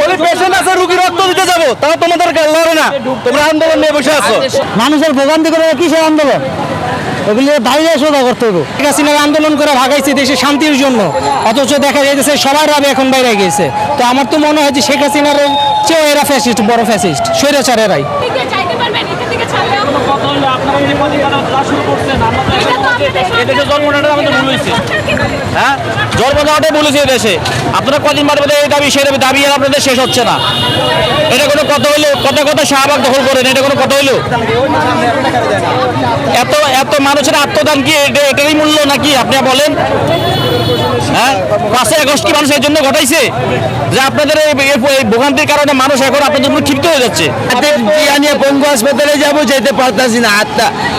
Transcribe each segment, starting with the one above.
বলি পেশেন্ট আছে, রুগী রক্ত দিতে যাবো, তাও তোমাদের লড়ে না, তোমরা আন্দোলন নিয়ে বসে আছো। মানুষের ভোগান্তি করে কিসের আন্দোলন? ওগুলো বাইরে সোজা করতে হবে। শেখ হাসিনার আন্দোলন করে ভাগাইছে দেশে শান্তির জন্য, অথচ দেখা যাইতেছে সবার রাবে এখন বাইরে গিয়েছে। তো আমার তো মনে হয় যে শেখ হাসিনার চেয়েও এরা ফ্যাসিস্ট, বড় ফ্যাসিস্ট, স্বৈরাচারেরাই। হ্যাঁ, জন্ম দেওয়াটাই বলেছে দেশে। আপনারা কদিন বাদ এই দাবি সেই দাবি আর আপনাদের শেষ হচ্ছে না। এটা কোনো কথা হইলো? কথা শাহবাগ দখল করেন, এটা কোনো কথা হইলো? এত মানুষের আত্মদান কি এটারই মূল্য নাকি আপনি বলেন? হ্যাঁ, 5ই আগস্ট কি মানুষ এর জন্য ঘটাইছে যে আপনাদের এই ভোগান্তির কারণে মানুষ এখন আপনাদের উপর ক্ষিপ্ত হয়ে যাচ্ছে? নিয়ে পঙ্গু হাসপাতালে যাবো, যেতে পারতাছি না।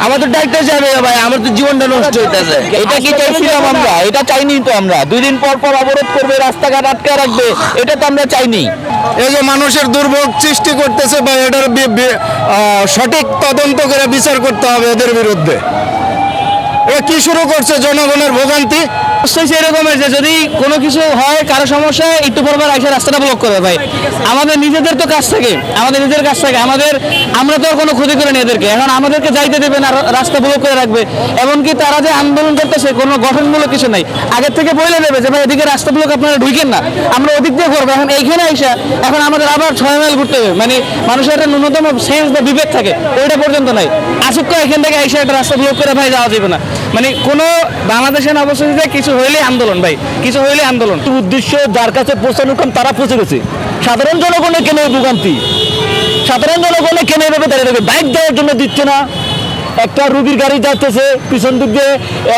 আমাদের ডাক্তার যাবে ভাই, আমার তো জীবনটা নষ্ট হইতেছে। এটা কি চাইছিলাম আমরা? এটা চাইনি তো আমরা। 2 দিন পর পর অবরোধ করবে, রাস্তাঘাট আটকে রাখবে, এটা তো আমরা চাইনি। এই যে মানুষের দুর্ভোগ সৃষ্টি করতেছে ভাই, এটার সঠিক তদন্ত করে বিচার করতে হবে এদের বিরুদ্ধে। এরা কি শুরু করছে জনগণের ভোগান্তি? এরকমের যে যদি কোনো কিছু হয়, কারো সমস্যা, একটু পরবার এসে রাস্তাটা ব্লক করে ভাই। আমাদের নিজেদের তো কাজ থাকে, আমরা তো আর কোনো ক্ষতি করি না এদেরকে। এখন আমাদেরকে যাইতে দেবে না, রাস্তা ব্লক করে রাখবে। এমনকি তারা যে আন্দোলন করতেছে কোনো গঠনমূলক কিছু নাই, আগের থেকে বলে দেবে যে ভাই এদিকে রাস্তা ব্লক আপনারা ঢুকেন না, আমরা ওদিক দিয়ে করবো। এখন এইখানে এসে এখন আমাদের আবার 6 মাইল ঘুরতে হবে। মানে মানুষের একটা ন্যূনতম সেন্স বা বিবেক থাকে, ওইটা পর্যন্ত নাই। আসুক এখান থেকে এসে একটা রাস্তা ব্লক করে ভাই যাওয়া যাবে না। মানে কোনো বাংলাদেশের অবস্থিতিতে কিছু হইলে আন্দোলন ভাই, কিছু হইলে আন্দোলন। উদ্দেশ্য যার কাছে পৌঁছানোর কাম তারা পৌঁছে গেছে। সাধারণ জনগণের কেন ভোগান্তি? সাধারণ জনগণের কেন এভাবে দাঁড়িয়ে দেবে? বাইক দেওয়ার জন্য দিচ্ছে না। একটা রুগীর গাড়ি যাচ্ছে, পিছন দিক দিয়ে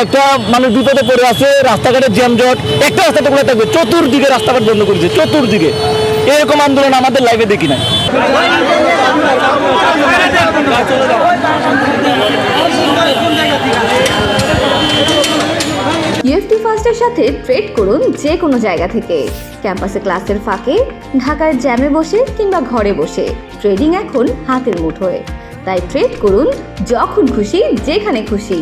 একটা মানুষ বিপদে পড়ে আছে, রাস্তাঘাটের জ্যামজট, একটা রাস্তাটা খোলা থাকবে, চতুর্দিকে রাস্তাঘাট বন্ধ করেছে, চতুর্দিকে। এরকম আন্দোলন আমাদের লাইভে দেখি না। ইউএফটি ফার্স্টের সাথে ট্রেড করুন যে কোনো জায়গা থেকে। ক্যাম্পাসে ক্লাসের ফাঁকে, ঢাকার জ্যামে বসে কিংবা ঘরে বসে, ট্রেডিং এখন হাতের মুঠোয়। তাই ট্রেড করুন যখন খুশি, যেখানে খুশি।